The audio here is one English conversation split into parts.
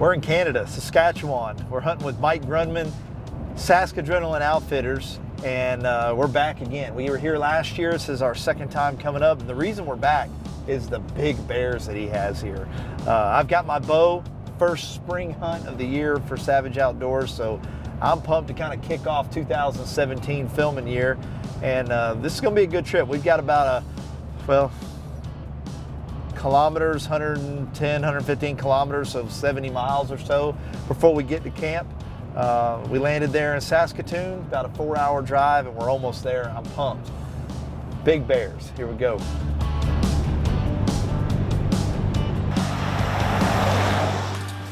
We're in Canada, Saskatchewan. We're hunting with Mike Grunman, Saskadrenaline Outfitters, and we're back again. We were here last year. This is our second time coming up, and the reason we're back is the big bears that he has here. I've got my bow, first spring hunt of the year for Savage Outdoors, so I'm pumped to kind of kick off 2017 filming year, and this is going to be a good trip. We've got about kilometers, 110, 115 kilometers, so 70 miles or so before we get to camp. We landed there in Saskatoon, about a 4-hour drive, and we're almost there. I'm pumped. Big bears, here we go.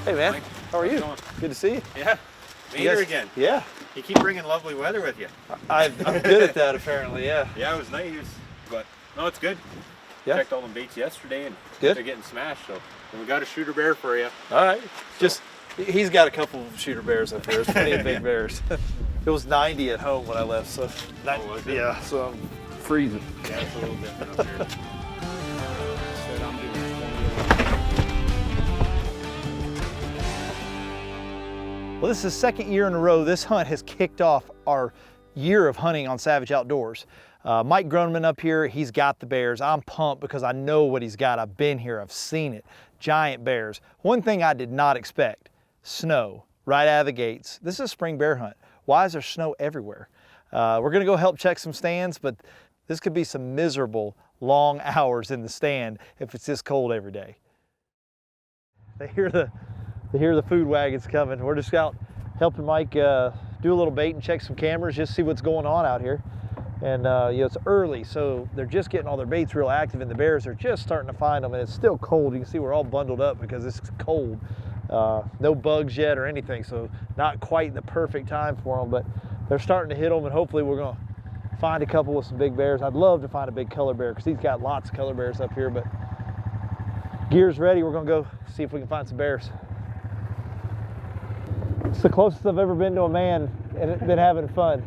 Hey man, Mike, how are you? going? Good to see you. Yeah, me here again. Yeah. You keep bringing lovely weather with you. I'm good at that apparently, yeah. Yeah, it was nice, but no, it's good. Yeah. Checked all them baits yesterday and Good. they're getting smashed, so we got a shooter bear for you. All right. He's got a couple of shooter bears up there. There's plenty of big bears. It was 90 at home when I left, so was it? yeah, so I'm freezing. Yeah, it's a little different up here. Well, this is the second year in a row this hunt has kicked off our year of hunting on Savage Outdoors. Mike Grunman up here, he's got the bears. I'm pumped because I know what he's got. I've been here, I've seen it. Giant bears. One thing I did not expect, snow right out of the gates. This is a spring bear hunt. Why is there snow everywhere? We're gonna go help check some stands, but this could be some miserable long hours in the stand if it's this cold every day. They hear the food wagons coming. We're just out helping Mike do a little bait and check some cameras, just see what's going on out here. And you know, it's early, so they're just getting all their baits real active, and the bears are just starting to find them, and it's still cold. You can see we're all bundled up because it's cold. No bugs yet or anything, so not quite the perfect time for them, but they're starting to hit them, and hopefully we're gonna find a couple with some big bears. I'd love to find a big color bear because he's got lots of color bears up here, but gear's ready. We're gonna go see if we can find some bears. It's the closest I've ever been to a man and been having fun.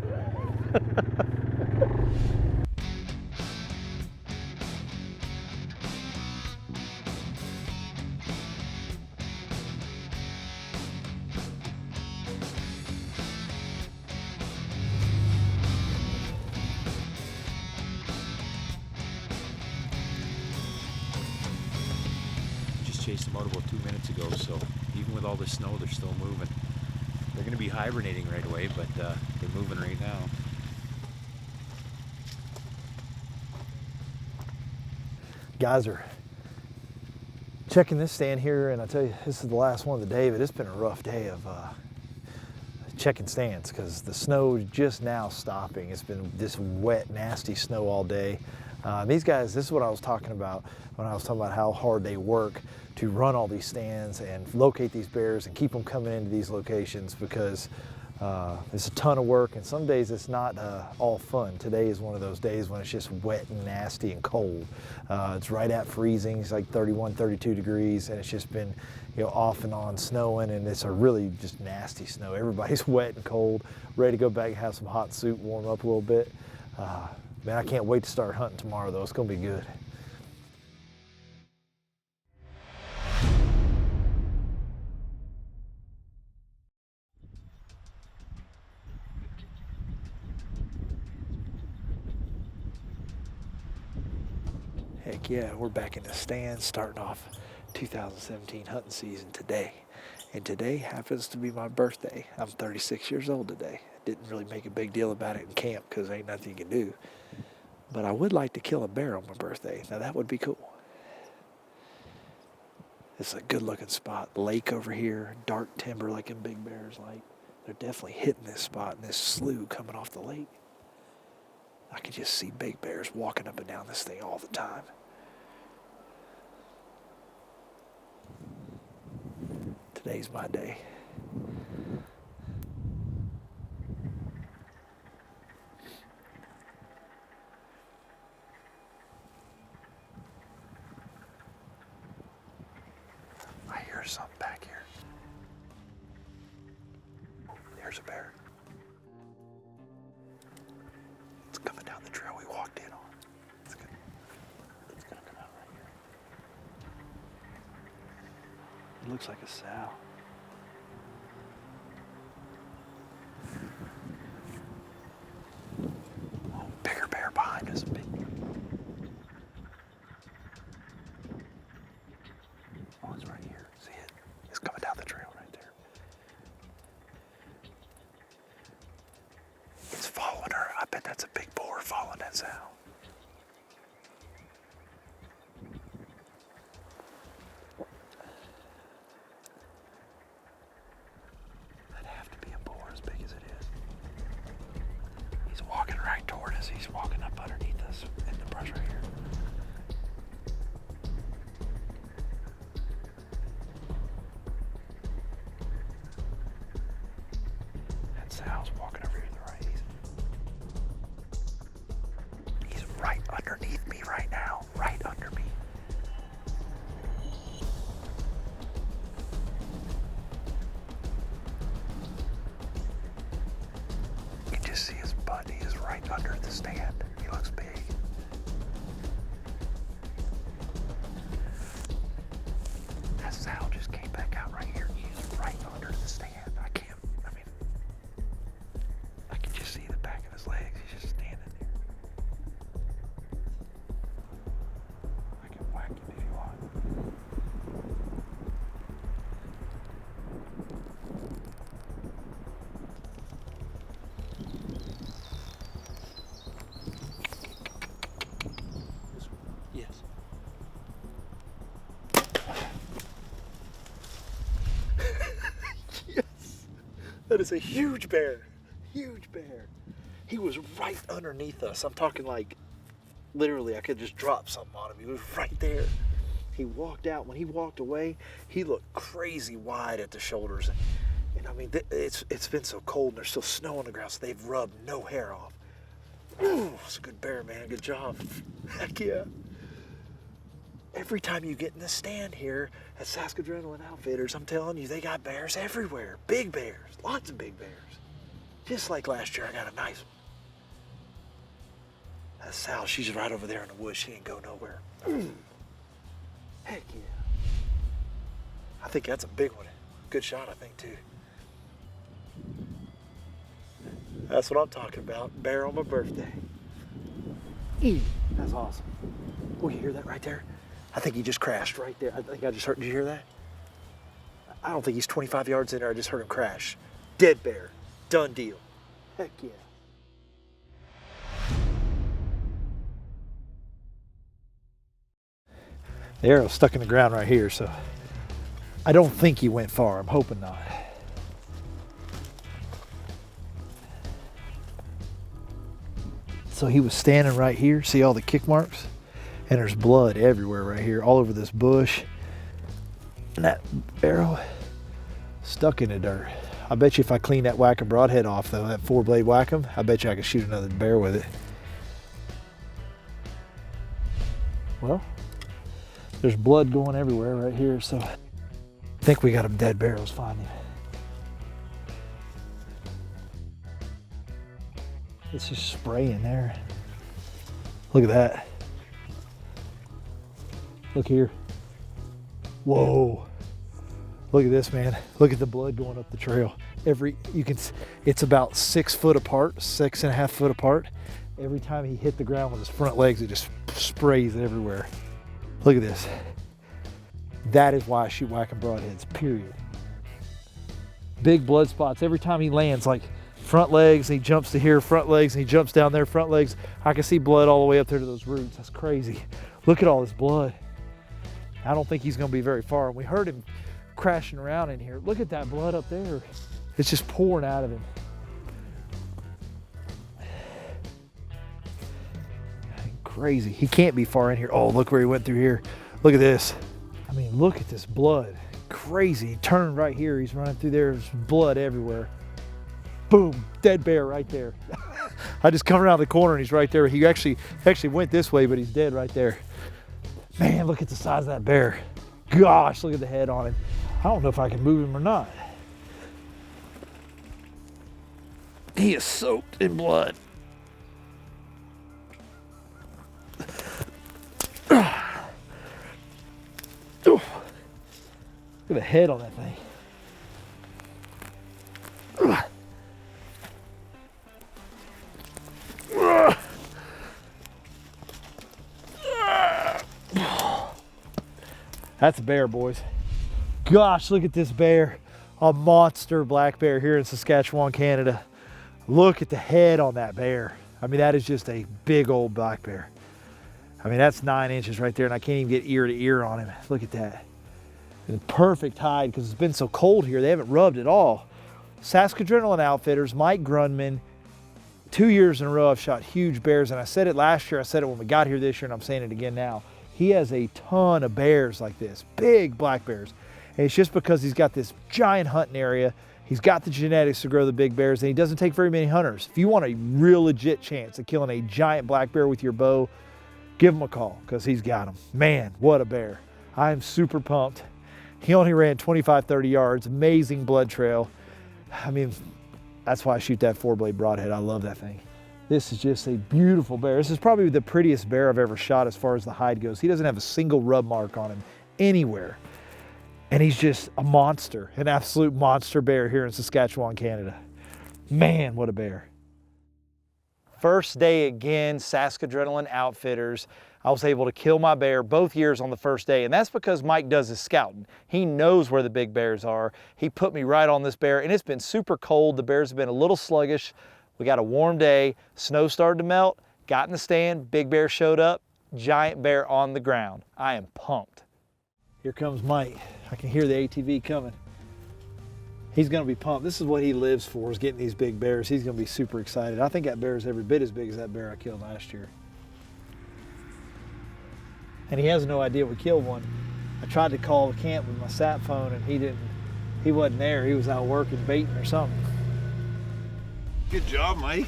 Just chased them out about 2 minutes ago, so even with all the snow, they're still moving. They're going to be hibernating right away, but they're moving right now. Guys are checking this stand here, and I tell you, this is the last one of the day, but it's been a rough day of checking stands because the snow just now stopping. It's been this wet, nasty snow all day. These guys, this is what I was talking about when I was talking about how hard they work to run all these stands and locate these bears and keep them coming into these locations, because it's a ton of work, and some days it's not all fun. Today is one of those days when it's just wet and nasty and cold. It's right at freezing. It's like 31, 32 degrees, and it's just been, you know, off and on snowing, and it's a really just nasty snow. Everybody's wet and cold, ready to go back and have some hot soup, warm up a little bit. Man, I can't wait to start hunting tomorrow though. It's gonna be good. Heck yeah, we're back in the stands, starting off 2017 hunting season today. And today happens to be my birthday. I'm 36 years old today. Didn't really make a big deal about it in camp because ain't nothing you can do. But I would like to kill a bear on my birthday. Now that would be cool. It's a good looking spot. Lake over here, dark timber like in big bears like. They're definitely hitting this spot and this slough coming off the lake. I could just see big bears walking up and down this thing all the time. Today's my day. I hear something back here. There's a bear. It's coming down the trail we walked in on. It's gonna come out right here. It looks like a sow. That's a big boar following that sound. That'd have to be a boar as big as it is. He's walking right toward us. He's walking up underneath us in the brush right here. That Sal's walking over here to the right. He's right underneath me right now. Right under me. You can just see his butt. He is right under the stand. He looks big. That Sal just came back out right here. He's right under the stand. I can just see the back of his legs. He's just standing there. I can whack him if you want. Yes. Yes. That is a huge bear. Huge bear. He was right underneath us. I'm talking like literally I could just drop something on him. He was right there. He walked out. When he walked away, he looked crazy wide at the shoulders. And I mean, it's been so cold and there's still snow on the ground, so they've rubbed no hair off. Ooh, it's a good bear, man. Good job. Heck yeah. Every time you get in the stand here at Saskadrenaline Outfitters, I'm telling you, they got bears everywhere. Big bears. Lots of big bears. Just like last year, I got a nice one. That's Sal. She's right over there in the woods. She ain't go nowhere. Heck yeah. I think that's a big one. Good shot, I think, too. That's what I'm talking about. Bear on my birthday. That's awesome. Oh, you hear that right there? I think he just crashed right there. I think I just heard, did you hear that? I don't think he's 25 yards in there. I just heard him crash. Dead bear. Done deal. Heck yeah. The arrow's stuck in the ground right here, so I don't think he went far. I'm hoping not. So he was standing right here. See all the kick marks? And there's blood everywhere right here, all over this bush. And that arrow stuck in the dirt. I bet you if I clean that Wacom broadhead off though, that 4-blade Wacom, I bet you I could shoot another bear with it. Well, there's blood going everywhere right here, so I think we got a dead bear. Let's find him. It's just spraying there. Look at that. Look here. Whoa. Look at this, man. Look at the blood going up the trail. It's about 6 foot apart, 6.5 foot apart. Every time he hit the ground with his front legs, it just sprays everywhere. Look at this. That is why I shoot Wacom broadheads, period. Big blood spots. Every time he lands, like front legs, and he jumps to here, front legs, and he jumps down there, front legs. I can see blood all the way up there to those roots. That's crazy. Look at all this blood. I don't think he's gonna be very far. We heard him crashing around in here. Look at that blood up there. It's just pouring out of him. Crazy. He can't be far in here. Oh, look where he went through here. Look at this. I mean, look at this blood. Crazy. He turned right here. He's running through there. There's blood everywhere. Boom. Dead bear right there. I just come around the corner and he's right there. He actually went this way, but he's dead right there. Man, look at the size of that bear. Gosh, look at the head on him. I don't know if I can move him or not. He is soaked in blood. Look at the head on that thing. That's a bear, boys. Gosh, look at this bear. A monster black bear here in Saskatchewan, Canada. Look at the head on that bear. I mean, that is just a big old black bear. I mean, that's 9 inches right there, and I can't even get ear to ear on him. Look at that. And perfect hide because it's been so cold here. They haven't rubbed at all. Saskadrenaline Outfitters, Mike Grunman. 2 years in a row I've shot huge bears, and I said it last year, I said it when we got here this year, and I'm saying it again now. He has a ton of bears like this, big black bears. And it's just because he's got this giant hunting area. He's got the genetics to grow the big bears, and he doesn't take very many hunters. If you want a real legit chance of killing a giant black bear with your bow, give him a call because he's got him. Man, what a bear. I am super pumped. He only ran 25, 30 yards, amazing blood trail. I mean, that's why I shoot that 4-blade broadhead. I love that thing. This is just a beautiful bear. This is probably the prettiest bear I've ever shot as far as the hide goes. He doesn't have a single rub mark on him anywhere. And he's just a monster, an absolute monster bear here in Saskatchewan, Canada. Man, what a bear. First day again, Saskadrenaline Outfitters. I was able to kill my bear both years on the first day, and that's because Mike does his scouting. He knows where the big bears are. He put me right on this bear, and it's been super cold. The bears have been a little sluggish. We got a warm day, snow started to melt, got in the stand, big bear showed up, giant bear on the ground. I am pumped. Here comes Mike. I can hear the ATV coming. He's gonna be pumped. This is what he lives for, is getting these big bears. He's gonna be super excited. I think that bear is every bit as big as that bear I killed last year. And he has no idea we killed one. I tried to call the camp with my sat phone and he wasn't there. He was out working, baiting or something. Good job, Mike.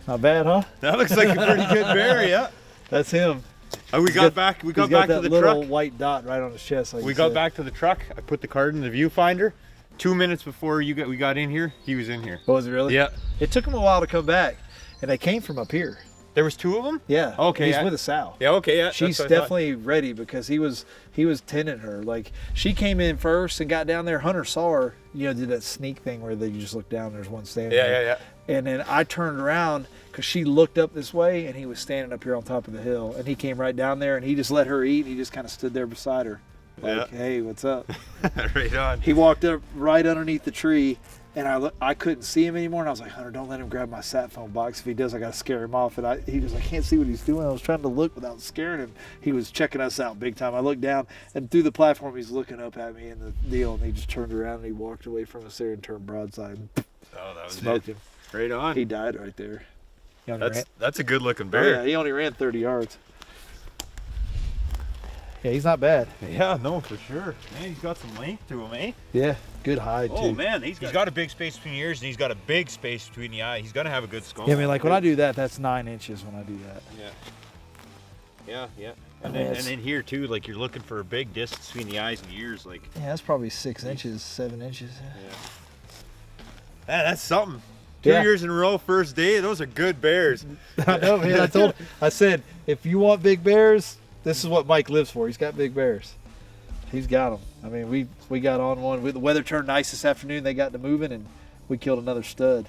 Not bad, huh? That looks like a pretty good bear, yeah. That's him. We got back to the that little truck. white dot right on his chest. Like We got back to the truck. I put the card in the viewfinder. 2 minutes before we got in here, he was in here. Oh, was it really? Yeah. It took him a while to come back, and they came from up here. There was 2 of them? Yeah. Okay. He's with a sow. Yeah, okay, yeah. She's definitely ready because he was tending her. Like, she came in first and got down there. Hunter saw her, did that sneak thing where they just look down, there's one standing there. Yeah. And then I turned around because she looked up this way and he was standing up here on top of the hill, and he came right down there and he just let her eat, and he just kind of stood there beside her. Like, hey, what's up? Right on. He walked up right underneath the tree, and I couldn't see him anymore, and I was like, Hunter, don't let him grab my sat phone box. If he does, I got to scare him off. And he was like, I can't see what he's doing. I was trying to look without scaring him. He was checking us out big time. I looked down, and through the platform, he's looking up at me in the deal, and he just turned around and he walked away from us there and turned broadside. Oh, that was smoked him. Right on. He died right there. That's a good looking Oh, bear. yeah, he only ran 30 yards. Yeah, he's not bad. Yeah, no, for sure. Man, he's got some length to him, eh? Yeah, good hide, too. Oh, man, he's got a big space between the ears, and he's got a big space between the eye. He's going to have a good skull. Yeah, I mean, like when I do that, that's 9 inches when I do that. Yeah. And then here, too, like you're looking for a big distance between the eyes and the ears. Like, yeah, that's probably 6 inches, 7 inches. Yeah. Man, that's something. 2 Yeah. years in a row, first day. Those are good bears. I know, man. I said, if you want big bears, this is what Mike lives for. He's got big bears. He's got them. I mean, we got on one. The weather turned nice this afternoon. They got to moving, and we killed another stud.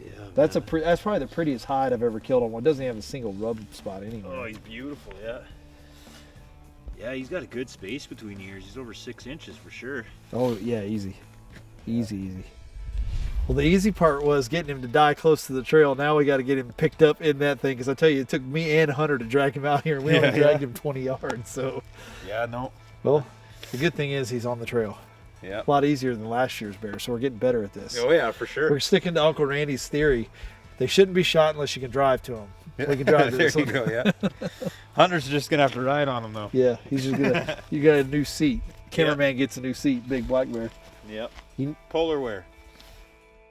Yeah, that's probably the prettiest hide I've ever killed on one. Doesn't even have a single rub spot anywhere. Oh, he's beautiful, yeah. Yeah, he's got a good space between the ears. He's over 6 inches for sure. Oh, yeah, easy. Easy. Well, the easy part was getting him to die close to the trail. Now we got to get him picked up in that thing, because I tell you, it took me and Hunter to drag him out here, and we only dragged him 20 yards. So, yeah, no. Well, the good thing is he's on the trail. Yeah. A lot easier than last year's bear, so we're getting better at this. Oh yeah, for sure. We're sticking to Uncle Randy's theory. They shouldn't be shot unless you can drive to them. We can drive to there this you one. go, yeah. Hunter's just gonna have to ride on him though. Yeah, he's just gonna. You got a new seat. Cameraman gets a new seat. Big black bear. Yep. Polar wear.